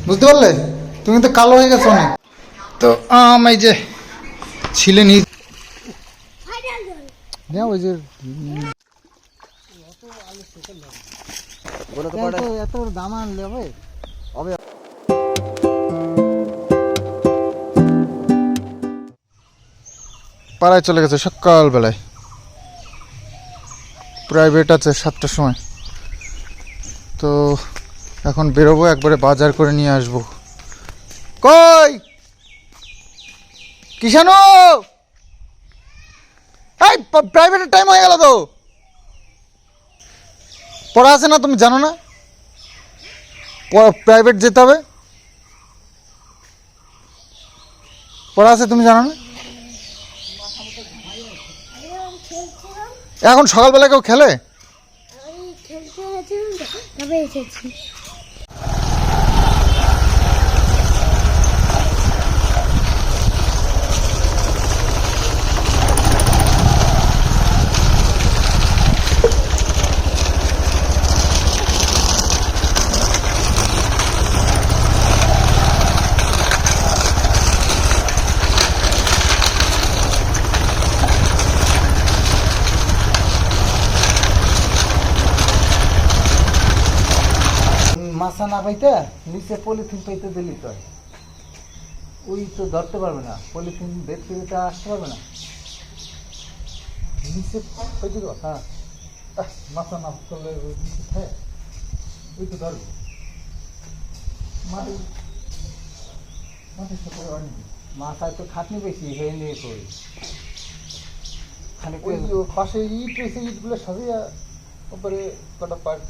বুঝতে পারলে? তুমি তো কালো হয়ে গেছো অনেক। তো এই যে ছিলে নি ওই যে এত দাম আনলে হবে? পাড়ায় চলে গেছে সকালবেলায়, প্রাইভেট আছে 7টার সময়। তো এখন বেরোবো, একবারে বাজার করে নিয়ে আসবো। কই কিষানু, এই প্রাইভেটের টাইম হয়ে গেল তো। পড়া আছে না, তুমি জানো না প্রাইভেট যেতে হবে? পড়া আছে, তুমি জানো না? এখন সকালবেলা কেউ খেলে? মাছা না পাইতে নিচে পলিথিন পাইতে দিলি তো ওই তো ধরতে পারবে না, পলিথিন বেদ করে আসতে পারবে না নিচে পাইতে। হ্যাঁ মাছা না করলে ওই তো ধরবে মাটি মাটির সাথে মাথায় তো খাটনি বেশি হয়ে নিয়ে করি খানিক পাশে ইট রয়েছে, ইটগুলো সাজিয়ে ওপরে কটা পার্ট।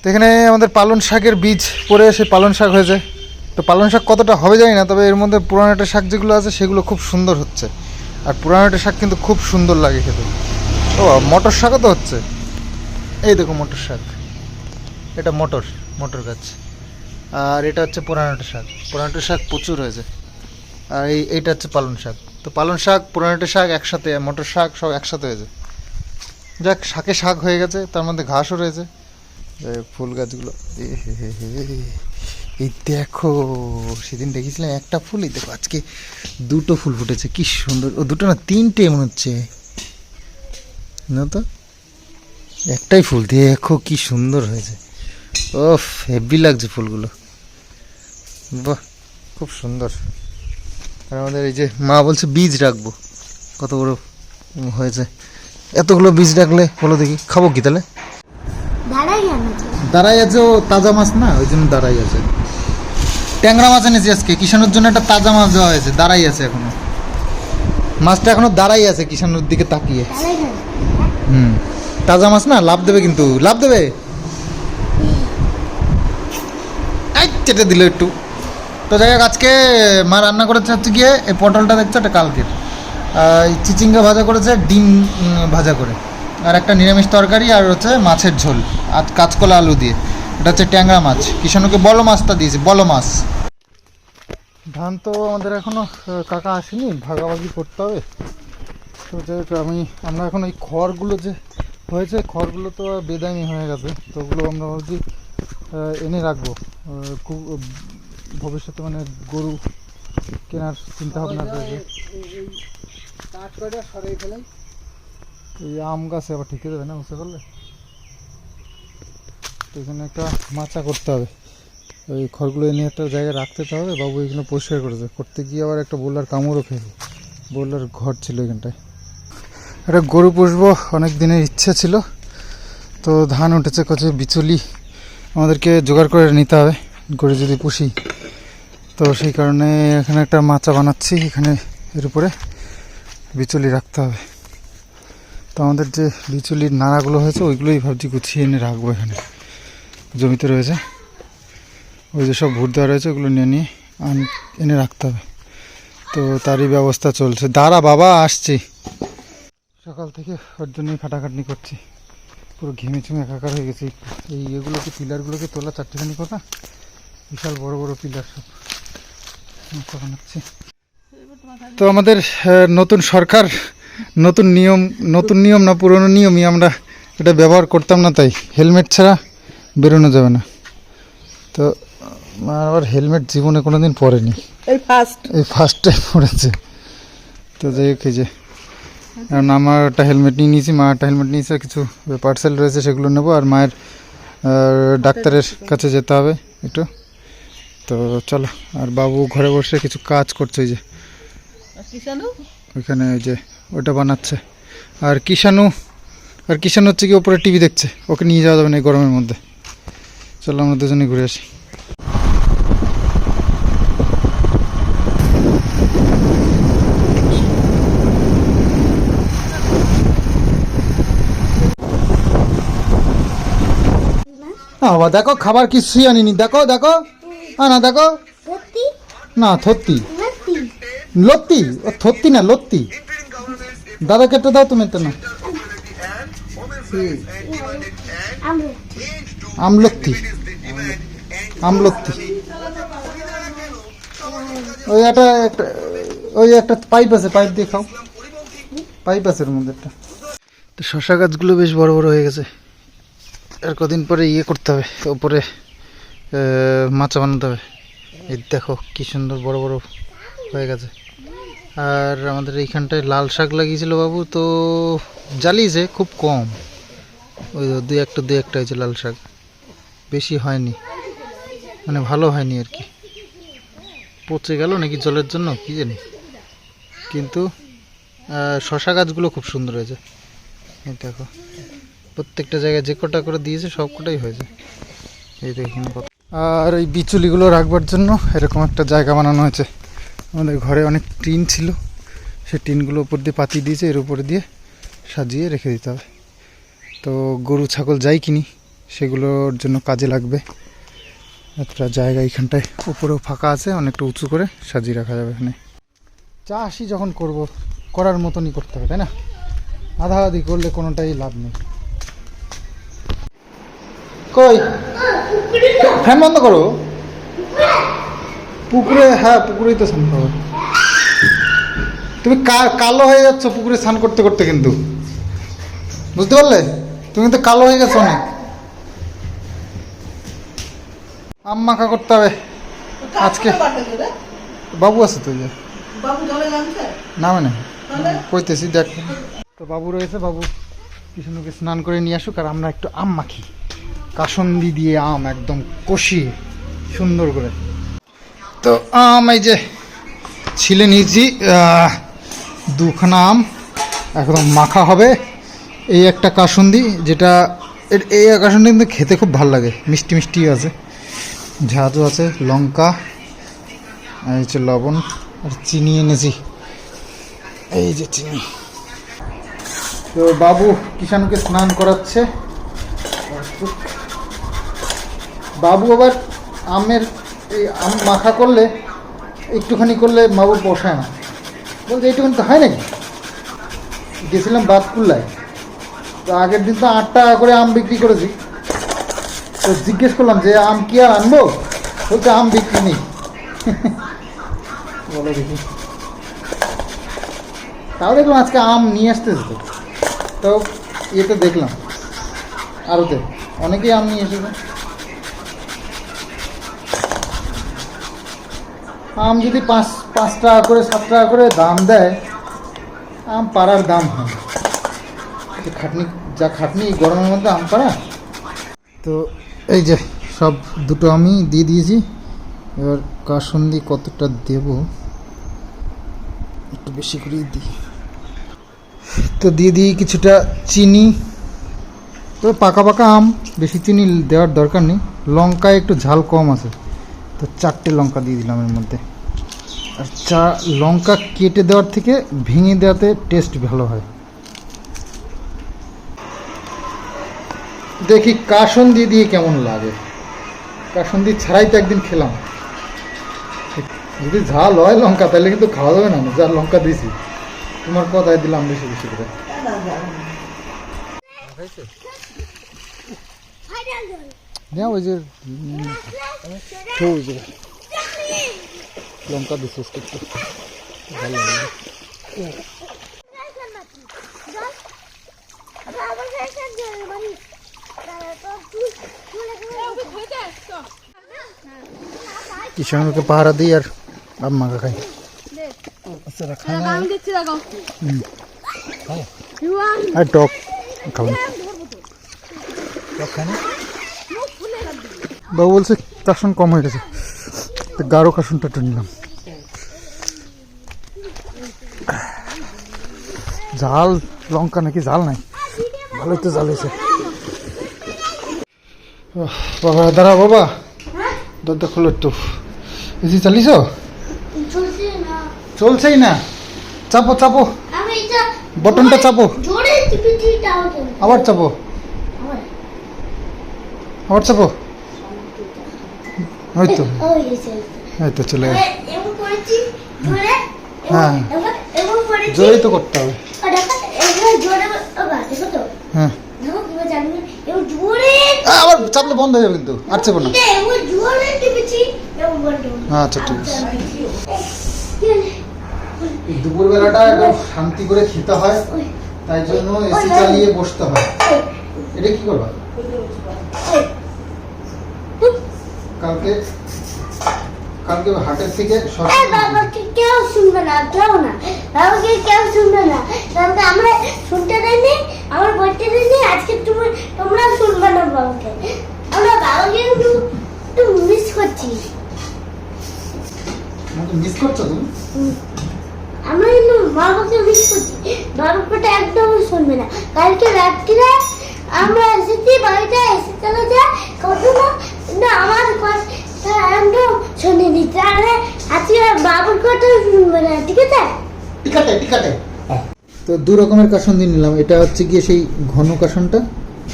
তো এখানে আমাদের পালন শাকের বীজ পড়ে এসে পালন শাক হয়েছে। তো পালন শাক কতটা হবে জানি না, তবে এর মধ্যে পুরানোটা শাক যেগুলো আছে সেগুলো খুব সুন্দর হচ্ছে। আর পুরানোটা শাক কিন্তু খুব সুন্দর লাগে খেতে। ও মটর শাকও তো হচ্ছে, এই দেখো মটর শাক, এটা মটর গাছ। আর এটা হচ্ছে পুরানোটা শাক, পুরানোটা শাক প্রচুর হয়েছে। আর এইটা হচ্ছে পালন শাক। তো পালন শাক পুরানোটা শাক একসাথে, মটর শাক সব একসাথে হয়েছে। যাক, শাকে শাক হয়ে গেছে, তার মধ্যে ঘাসও রয়েছে। ফুল গাছগুলো এই দেখো, সেদিন দেখেছিলাম একটা ফুল, এই দেখো আজকে দুটো ফুল ফুটেছে, কি সুন্দর। ও দুটো না, তিনটে মনে হচ্ছে না তো, একটাই ফুল, দেখো কি সুন্দর হয়েছে। ও হেভি লাগছে ফুলগুলো, বাহ খুব সুন্দর। আর আমাদের এই যে মা বলছে বীজ রাখবো, কত বড় হয়েছে। এতগুলো বীজ রাখলে বলো দেখি খাবো কি তাহলে? দাঁড়াই আছে, ও তাজা মাছ না, ওই জন্য দাঁড়াই আছে। ট্যাংরা মাছ এনেছি আজকে, কিষানুর জন্য একটা তাজা মাছ দেওয়া হয়েছে, দাঁড়াই আছে এখনো। মাছটা এখনো দাঁড়াই আছে কিষানুর দিকে তাকিয়ে। তাজা মাছ না, লাভ দেবে কিন্তু, লাভ দেবে। চেটে দিল একটু। তো যাই হোক, আজকে মা রান্না করেছে হচ্ছে গিয়ে এই পটলটা দেখছো, এটা কালকের। চিচিঙ্গা ভাজা করেছে, ডিম ভাজা করে, আর একটা নিরামিষ তরকারি, আর হচ্ছে মাছের ঝোল আর কাঁচকলা আলু দিয়ে। এটা হচ্ছে ট্যাংরা মাছ, কিষানুকে বলো মাছটা দিয়েছি, বলো মাছ। ধান তো আমাদের এখনো কাকা আসেনি, ভাগাভাগি করতে হবে। তো যাই হোক, আমরা এখন এই খড়গুলো যে হয়েছে, খড়গুলো তো বেদামি হয়ে গেছে, তো ওগুলো আমরা ভাবছি এনে রাখবো ভবিষ্যতে, মানে গরু কেনার চিন্তা ভাবনা রয়েছে। এই আম গাছে আবার ঠিক দেবে না বুঝতে পারলে, তো এখানে একটা মাচা করতে হবে। ওই খড়গুলো এনে একটা জায়গায় রাখতে হবে। বাবু এগুলো পরিষ্কার করেছে, করতে গিয়ে আবার একটা বোলার কামড়ও খেয়েছে। বোলার ঘর ছিল এখানটায়। একটা গরু পুষবো, অনেক দিনের ইচ্ছে ছিল। তো ধান উঠেছে, কচে বিচুলি আমাদেরকে জোগাড় করে নিতে হবে গরু যদি পুষি। তো সেই কারণে এখানে একটা মাচা বানাচ্ছি, এখানে এর উপরে বিচুলি রাখতে হবে। তো আমাদের যে বিচুলির নাড়াগুলো হয়েছে ওইগুলোই ভাবছি গুছিয়ে এনে রাখবো, এখানে জমিতে রয়েছে। ওই যে সব ভুট দেওয়া রয়েছে, ওগুলো নিয়ে এনে রাখতে হবে। তো তারই ব্যবস্থা চলছে। দাঁড়া বাবা, আসছি। সকাল থেকে ওর জন্যই খাটাখাটনি করছি, পুরো ঘেমে চুমে একাকার হয়ে গেছি। এই এগুলোকে পিলারগুলোকে তোলা চারটেখানি কথা, বিশাল বড় বড় পিলার সব বানাচ্ছি। তো আমাদের নতুন সরকার, নতুন নিয়ম না, পুরনো নিয়মই, আমরা এটা ব্যবহার করতাম না, তাই হেলমেট ছাড়া বেরোনো যাবে না। তো মা আবার হেলমেট জীবনে কোনোদিন পরেনি, এই ফার্স্ট টাইম পরেছে। তো যাই হোক, এই যে কারণ আমার একটা হেলমেট নিয়ে নিয়েছি, মা একটা হেলমেট নিয়েছে, কিছু পার্সেল রয়েছে সেগুলো নেবো, আর মায়ের ডাক্তারের কাছে যেতে হবে একটু। তো চলো, আর বাবু ঘরে বসে কিছু কাজ করছে, এই যে ওইখানে ওই যে ওটা বানাচ্ছে। আর কিষাণু হচ্ছে কি ওপরে টিভি দেখছে, ওকে নিয়ে যাওয়া যাবে না এই গরমের মধ্যে। চলো আমরা দুজনে ঘুরে আসি। বাবা দেখো, খাবার কিছুই আনিনি, দেখো দেখো, না দেখো, না থত্তি লত্তি, ও থত্তি না লত্তি। দাদা কেটে দাও তুমি, এটা না আমলত্তি, আমলত্তি। ওই একটা পাইপ আছে, পাইপ দিয়ে খাও, পাইপ আছে এর মধ্যে একটা। তো শশা গাছগুলো বেশ বড় বড় হয়ে গেছে, আর কদিন পরে ইয়ে করতে হবে, ওপরে মাচা বানাতে হবে। এই দেখো কি সুন্দর বড় বড় হয়ে গেছে। আর আমাদের এইখানটায় লাল শাক লাগিয়েছিল বাবু, তো জ্বালিয়েছে খুব কম, ওই দুই একটা হয়েছে লাল শাক, বেশি হয়নি, মানে ভালো হয়নি আর কি, পচে গেল নাকি জলের জন্য কি জানি। কিন্তু শশা গাছগুলো খুব সুন্দর হয়েছে, এই দেখো প্রত্যেকটা জায়গায় যে কটা করে দিয়েছে সব কটাই হয়েছে, এই দেখুন। আর এই বিচুলিগুলো রাখবার জন্য এরকম একটা জায়গা বানানো হয়েছে। আমাদের ঘরে অনেক টিন ছিল, সেই টিনগুলো উপর দিয়ে পাতিয়ে দিয়েছে, এর উপরে দিয়ে সাজিয়ে রেখে দিতে হবে। তো গরু ছাগল যাই কিনি সেগুলোর জন্য কাজে লাগবে। একটা জায়গা এইখানটায় উপরেও ফাঁকা আছে, অনেকটা উঁচু করে সাজিয়ে রাখা যাবে এখানে। চাষই যখন করব, করার মতনই করতে হবে, তাই না? আধা আধি করলে কোনোটাই লাভ নেই। কই ফ্যান বন্ধ করো, পুকুরে, হ্যাঁ পুকুরেই তো স্নান করো। তুমি কালো হয়ে যাচ্ছ পুকুরে স্নান করতে করতে, কিন্তু বুঝতে পারলে, তুমি তো কালো হয়ে গেছো অনেক। আম মাখা করতে হবে আজকে, বাবু আছে তো, না মানে কইতেছি দেখ। তো বাবু রয়েছে, বাবু কিষাণুকে স্নান করে নিয়ে আসুক, আর আমরা একটু আম মাখি, কাসন্দি দিয়ে আম একদম কষিয়ে সুন্দর করে। তো আম এই যে ছিলে নিয়েছি, দুখানা আম একদম মাখা হবে। এই একটা কাসন্দি, যেটা এই কাসন্দি কিন্তু খেতে খুব ভালো লাগে, মিষ্টি মিষ্টি আছে, ঝাঁঝও আছে, লঙ্কা, আর হচ্ছে লবণ, আর চিনি এনেছি, এই যে চিনি। তো বাবু কিষাণুকে স্নান করাচ্ছে। বাবু আবার আমের এই আম মাখা করলে একটুখানি করলে বাবু পোষায় না, বলতে এইটুখানি তো হয় নাকি। গেছিলাম বাদকুল্লায়, তো আগের দিন তো 8 টাকা করে আম বিক্রি করেছি। তো জিজ্ঞেস করলাম যে আম কি আর আনবো, বলছে আম বিক্রি নেই। বলো দেখি, তাও দেখলাম আজকে আম নিয়ে আসতেছে, তো ইয়েতে দেখলাম আরতে অনেকেই আম নিয়ে এসেছে। আম যদি 5 টাকা করে 7 টাকা করে দাম দেয়, আম পাড়ার দাম হয়, খাটনি গরমের মধ্যে আম পাড়া। তো এই যে সব দুটো আমি দিয়ে দিয়েছি, এবার কাসন্দি কতটা দেব, একটু বেশি করেই দিই। তো দিয়ে দিই কিছুটা চিনি, তো পাকা পাকা আম, বেশি চিনি দেওয়ার দরকার নেই। লঙ্কায় একটু ঝাল কম আছে, তো 4টে লঙ্কা দিয়ে দিলাম এর মধ্যে। আর লঙ্কা কেটে দেওয়ার থেকে ভেঙে দেওয়াতে টেস্ট ভালো হয়। দেখি কাসন্দি দিয়ে কেমন লাগে, কাসন্দি ছাড়াই তো একদিন খেলাম। যদি ঝাল হয় লঙ্কা তাহলে কিন্তু খাওয়া যাবে না, যা লঙ্কা দিয়েছি। তোমার কথায় দিলাম বেশি বেশি করে। ওই যে লঙ্কা দিচ্ছি একটু ভালো লাগে। কিষাণকে পাহারা দিই আর আম্মাকে খাই। আর টক খাবেন? বাবু বলছে কাশন কম হয়ে গেছে, গাঢ় কাশনটা একটু নিলাম। ঝাল লঙ্কা নাকি ঝাল নাই, ভালোই তো ঝাল হয়েছে। বাবা দাঁড়া বাবা, দরজা খোলো একটু। এসি চালিয়েছ? চলছেই না। চাপো চাপো, বটনটা চাপো, আবার চাপো, আবার চাপো। হয়তো হয়তো চলে গেছে। হ্যাঁ জোরেই তো করতে হবে। হ্যাঁ আবার চাপলে বন্ধ হয়ে যাবে কিন্তু, আর চাপো না। আচ্ছা ঠিক আছে। দুপুর বেলাটা একদম শান্তি করে খেতে হয়, তাই জন্য এসি চালিয়ে বসতে হয়। এটা কি করবা? কালকে কালকে হাটের থেকে কেউ শুনবে না, কেউ না, বাবাকে কেউ শুনবে না, আমরা শুনতে দেয়নি, আমার বলতে দেয়নি। আজকে তোমরা শুনবে না বাবাকে। আমরা বাবাকে একটু মিস করছি। মিস করছো তুমি? আমরা কিন্তু বাবাকে মিস করছি। বাবাটা একদম শুনবে না। কালকে রাত্রিরে আমরা এসেছি বাড়িতে, এসে চলে যা কত না আমার কথা একদম শুনিনি। তাহলে আজকে বাবার কথা শুনবে না, ঠিক আছে? ঠিক আছে ঠিক আছে। তো দু রকমের কাসন দিয়ে নিলাম। এটা হচ্ছে গিয়ে সেই ঘন কাসনটা,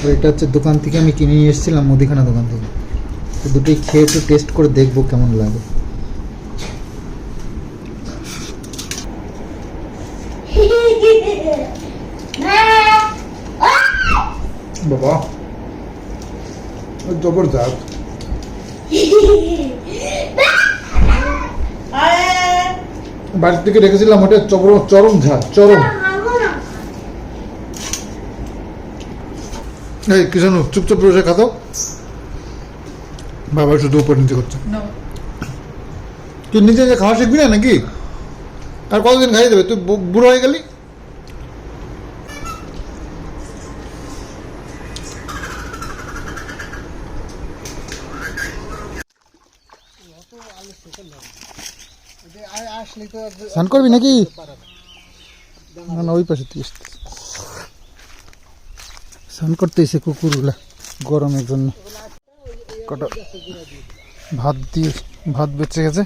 আর এটা হচ্ছে দোকান থেকে আমি কিনে নিয়ে এসেছিলাম, মুদিখানা দোকান থেকে। তো দুটোই খেয়ে একটু টেস্ট করে দেখবো কেমন লাগে। বাবা জবরদস্ত। বাড়ি থেকে রেখেছিলাম, ওটা চরম ঝাল, চরম। এই কিষাণ চুপচাপ বসে খাতো, বাবা শুধু উপর নিচে করছে। তুই নিজে খাওয়া শিখবি না নাকি? আর কতদিন খাইয়ে দেবে? তুই বুড়ো হয়ে গেলি। স্নান করবি নাকি? না না ওই পাশে তুই স্নান করতে এসে কুকুরগুলা গরমের জন্য। কটা ভাত বেঁচে গেছে,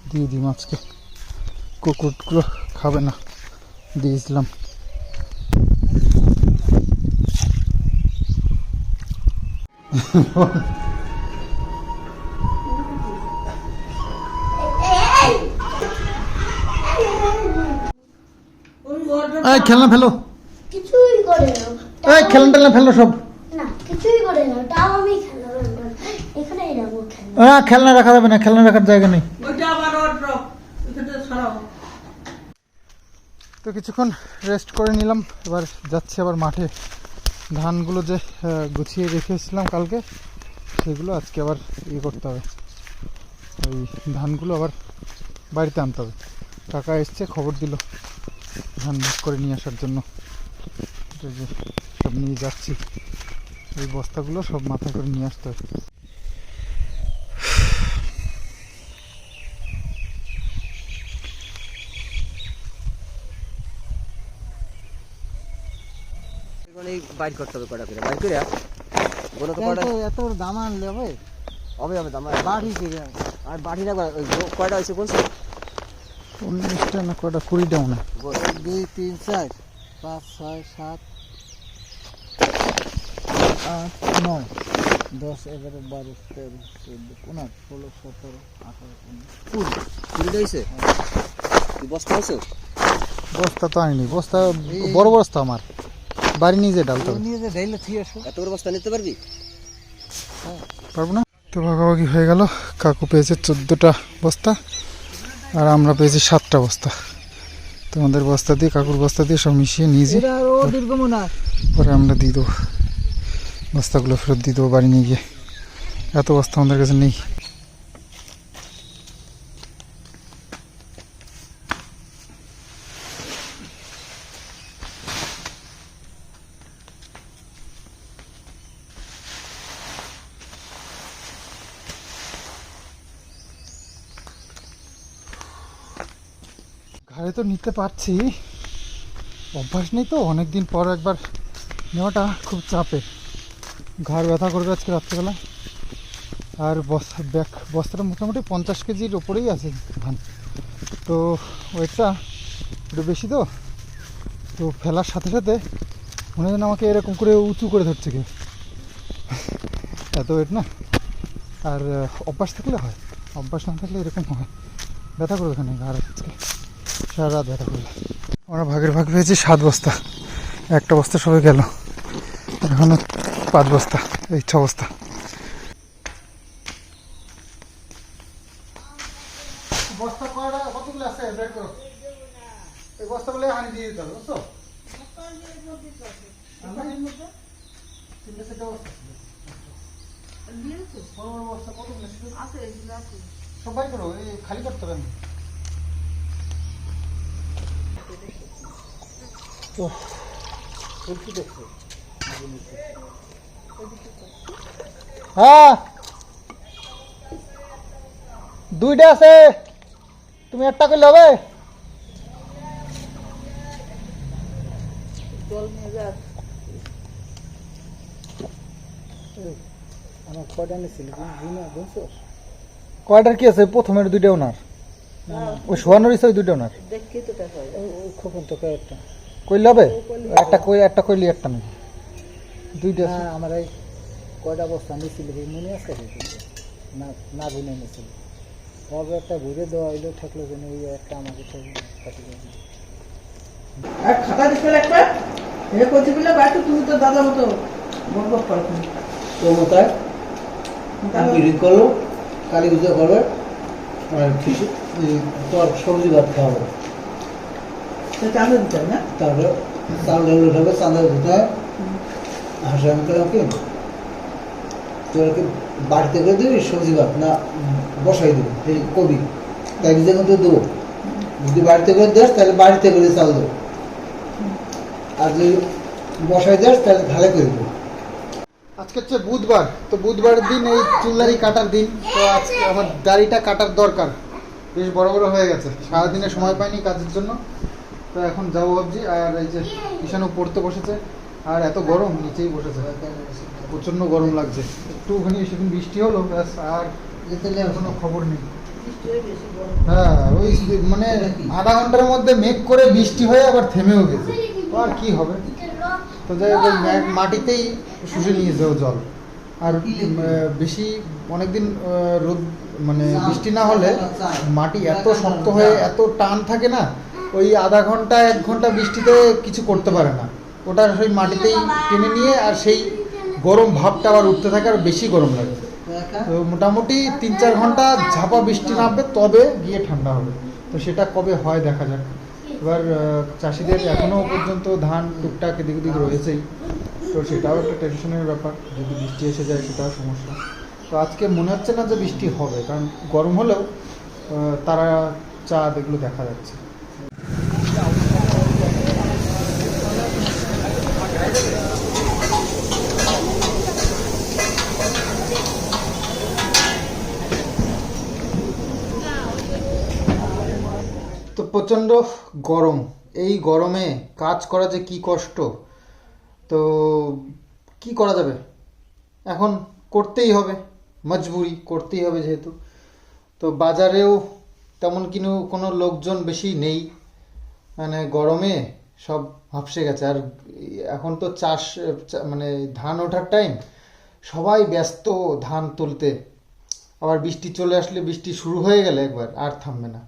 দিয়ে দিই মাছকে। কুকুরগুলো খাবে না, দিয়েছিলাম। খেলনা ফেলো, কিছুই করে না। খেলনা টেলনা ফেলো সব। না কিছুই করে না, তাও আমি খেলনা এখানেই রাখবো। খেলনা রাখা যাবে না, খেলনা রাখার জায়গা নেই। তো কিছুক্ষণ রেস্ট করে নিলাম, এবার যাচ্ছি আবার মাঠে। ধানগুলো যে গুছিয়ে রেখেছিলাম কালকে, সেগুলো আজকে আবার করতে হবে। ওই ধানগুলো আবার বাড়িতে আনতে হবে। কাকা এসছে, খবর দিল ধান ভাগ করে নিয়ে আসার জন্য। যে সব নিয়ে যাচ্ছি, এই বস্তাগুলো সব মাথায় করে নিয়ে আসতে হবে। বাইর করতে হবে কটা করে, বাইর করে এত দাম আনলে হবে? হবে হবে দাম। বাড়ি থেকে আর বাড়ি না, কয়টা হয়েছে কোন 19টা না কয়টা, 20টা মনে হয়। 2 3 4 5 6 7 8 9 10 11 12 13 14 15 16 17 18 19 20 হয়েছে। বস্তা হয়েছে? বস্তা তো আনিনি, বস্তা বড় বস্তা আমার বাড়ি নিয়ে যে ডালতে হবে। নিয়ে যে ঢেলে থিয়ে আসো। এত বড় বস্তা নিতে পারবি? পারবো না তো। ভাগাভাগি হয়ে গেল। কাকু পেয়েছে 14টা বস্তা আর আমরা পেয়েছি 7টা বস্তা। তোমাদের বস্তা দিয়ে কাকুর বস্তা দিয়ে সব মিশিয়ে নিয়েছি, পরে আমরা দিয়ে দেবো। বস্তাগুলো ফেরত দিয়ে দেবো বাড়ি নিয়ে গিয়ে। এত বস্তা আমাদের কাছে নেই। ঘাড়ে তো নিতে পারছি, অভ্যাস নেই তো, অনেকদিন পর একবার নেওয়াটা খুব চাপে, ঘাড় ব্যথা করবে আজকে রাত্রেবেলা। আর বস্তাটা মোটামুটি 50 কেজির ওপরেই আছে ধান, তো ওয়েটটা একটু বেশি, তো তো ফেলার সাথে সাথে মনে হয় যেন আমাকে এরকম করে উঁচু করে ধরছে কেউ, এত ওয়েট না। আর অভ্যাস থাকলে হয়, অভ্যাস না থাকলে এরকম হয়, ব্যথা করবে এখানে ঘাড়, আজকে সারা রাত ব্যথা করবে। আমরা ভাগের ভাগ পেয়েছি 7 বস্তা, একটা বস্তা সবাই গেল, এখনো 5 বস্তা, এই 6 বস্তা। বস্তা কতগুলো আছে বের করো, এই বস্তাগুলো হানি দিয়ে দিতে হবে, বুঝছো? সবাই করো, এই খালি করতে হবে। হ্যাঁ 2টা আছে, তুমি একটা করলে হবে। আমার কয়টা নিয়েছিল বুঝছো? কয়টার কি আছে? প্রথমের 2টা ওনার, ওই শোয়ানোর ইচ্ছে, ওই 2টা ওনার। খোকন তো কয়েকটা কইলে হবে, একটা কইলি একটা নেই, 2টা আছে। হ্যাঁ, আমার এই কয়টা বস্তা নিয়েছিল মনে আছে, না না গুনে নিয়েছিল, তবে একটা ঘুরে দেওয়া হইলো, ঠেকলো যেন ওই একটা আমাকে আর খাতা দিতে একটা এ করতে বলে বাইরে তুমি তো দাদা মতো বকবক করো তুমি তো মোতায় বিড়ি করো, কালী পুজো করবে, আর তোর সবজি ভাত খাওয়াবো, তো চাঁদা দিতে হবে না তারপরে চাল ডাল উঠাবে, চাঁদা দিতে হয়। হাসে আমি করলাম কি তোর কি বাড়িতে করে দিবি সবজি ভাত, না বসাই দিবি এই কবি, তাই নিজের মধ্যে দেবো, যদি বাড়িতে করে দেস তাহলে বাড়িতে করে চাল দেবো, আর যদি বসাই দেস তাহলে ঢালে করে দেবো। আজকে হচ্ছে বুধবার, তো বুধবারের দিন এই চুলদাড়ি কাটার দিন, তো আজকে আমার দাড়িটা কাটার দরকার, বেশ বড় বড় হয়ে গেছে, সারাদিনে সময় পাইনি কাজের জন্য, তো এখন যাবো ভাবছি। আর এই যে ঈশানও পড়তে বসেছে, আর এত গরম, নিচেই বসেছে, প্রচণ্ড গরম লাগছে। একটুখানি সেদিন বৃষ্টি হলো ব্যাস, আর কোনো খবর নেই। হ্যাঁ, ওই মানে আধা ঘন্টার মধ্যে মেঘ করে বৃষ্টি হয়ে আবার থেমেও গেছে, তো আর কি হবে। তো যাই হোক, ওই মাটিতেই শুষে নিয়েছে ও জল। আর বেশি অনেকদিন রোদ মানে বৃষ্টি না হলে মাটি এত শক্ত হয়ে এত টান থাকে না, ওই আধা ঘন্টা 1 ঘন্টা বৃষ্টিতে কিছু করতে পারে না, ওটা সেই মাটিতেই টেনে নিয়ে আর সেই গরম ভাবটা আবার উঠতে থাকে, আর বেশি গরম লাগে। তো মোটামুটি 3-4 ঘন্টা ঝাপা বৃষ্টি নামবে, তবে গিয়ে ঠান্ডা হবে, তো সেটা কবে হয় দেখা যাক। এবার চাষিদের এখনও পর্যন্ত ধান টুকটাক এদিক ওদিক রয়েছেই, তো সেটাও একটা টেনশনের ব্যাপার, যদি বৃষ্টি এসে যায় সেটাও সমস্যা। তো আজকে মনে হচ্ছে না যে বৃষ্টি হবে, কারণ গরম হলেও তারা চাঁদ এগুলো দেখা যাচ্ছে। তো প্রচণ্ড গরম, এই গরমে কাজ করা যে কি কষ্ট, তো কি করা যাবে, এখন করতেই হবে, মজবুরি, করতেই হবে যেহেতু। তো বাজারেও তেমন কোনো লোকজন বেশি নেই, মানে গরমে সব হাঁপসে গেছে। আর এখন তো মানে ধান ওঠার টাইম, সবাই ব্যস্ত ধান তুলতে, আবার বৃষ্টি চলে আসলে, বৃষ্টি শুরু হয়ে গেলে একবার আর থামবে না,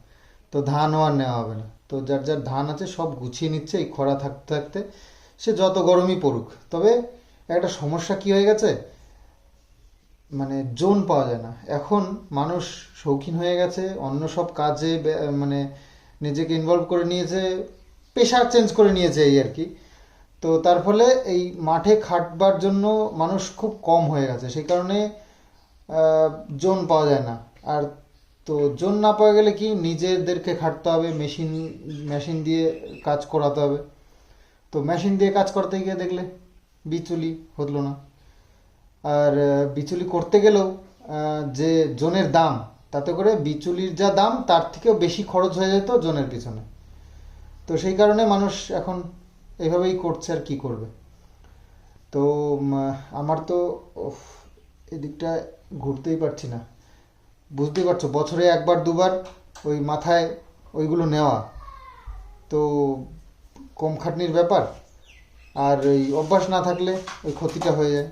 তো ধানও আর নেওয়া হবে না। তো যার যার ধান আছে সব গুছিয়ে নিচ্ছে এই খরা থাকতে থাকতে, সে যত গরমই পড়ুক। তবে একটা সমস্যা কি হয়ে গেছে, মানে জোন পাওয়া যায় না। এখন মানুষ শৌখিন হয়ে গেছে, অন্য সব কাজে মানে নিজেকে ইনভলভ করে নিয়েছে, পেশা চেঞ্জ করে নিয়েছে এই আর কি। তো তার ফলে এই মাঠে খাটবার জন্য মানুষ খুব কম হয়ে গেছে, সেই কারণে জোন পাওয়া যায় না। আর তো জোন না পাওয়া গেলে কি, নিজেদেরকে খাটতে হবে, মেশিন দিয়ে কাজ করাতে হবে। তো মেশিন দিয়ে কাজ করতে গিয়ে দেখলে বিচুলি হলো না, আর বিচুলি করতে গেলেও যে জোনের দাম, তাতে করে বিচুলির যা দাম তার থেকেও বেশি খরচ হয়ে যেত জোনের পিছনে। তো সেই কারণে মানুষ এখন এইভাবেই করছে, আর কি করবে। তো আমার তো এদিকটা ঘুরতেই পারছি না, বুঝতেই পারছো, বছরে একবার দুবার ওই মাথায় ওইগুলো নেওয়া, তো কম খাটনির ব্যাপার। আর ওই অভ্যাস না থাকলে ওই ক্ষতিটা হয়ে যায়।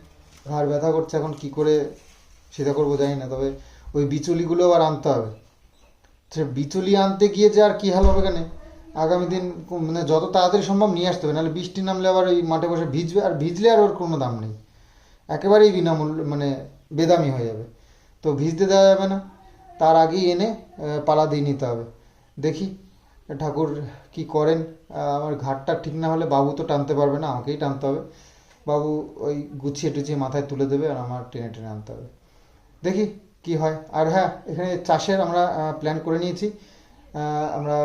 ঘাড় ব্যথা করছে, এখন কি করে সেটা করবো জানি না। তবে ওই বিচুলিগুলো আবার আনতে হবে। সে বিচুলি আনতে গিয়ে যে আর কি হাল হবে কেন, আগামী দিন মানে যত তাড়াতাড়ি সম্ভব নিয়ে আসতে হবে, নাহলে বৃষ্টি নামলে আবার ওই মাঠে বসে ভিজবে, আর ভিজলে আর ওর কোনো দাম নেই, একেবারেই বিনামূল্য মানে বেদামি হয়ে যাবে। তো ভিজতে দেওয়া যাবে না, তার আগেই এনে পালা দিয়ে নিতে হবে। দেখি ঠাকুর কি করেন। আমার ঘাটটা ঠিক না হলে বাবু তো টানতে পারবে না, আমাকেই টানতে হবে। বাবু ওই গুছিয়ে টুছিয়ে মাথায় তুলে দেবে, আর আমার টেনে টেনে আনতে হবে। দেখি কি হয়। আর হ্যাঁ, এখানে চাষের আমরা প্ল্যান করে নিয়েছি। আমরা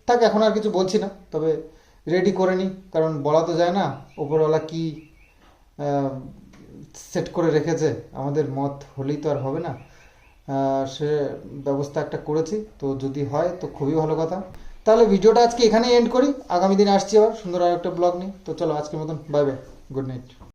থাক, এখন আর কিছু বলছি না, তবে রেডি করে নিই, কারণ বলা তো যায় না ওপরওয়ালা কি সেট করে রেখেছে, আমাদের মত হলেই তো আর হবে না। সে ব্যবস্থা একটা করেছি, তো যদি হয় তো খুবই ভালো কথা। তাহলে ভিডিওটা আজকে এখানেই এন্ড করি, আগামী দিনে আসছি আবার সুন্দর আর একটা ব্লগ নিয়ে। তো চলো, আজকের মতন বাই বাই, গুড নাইট।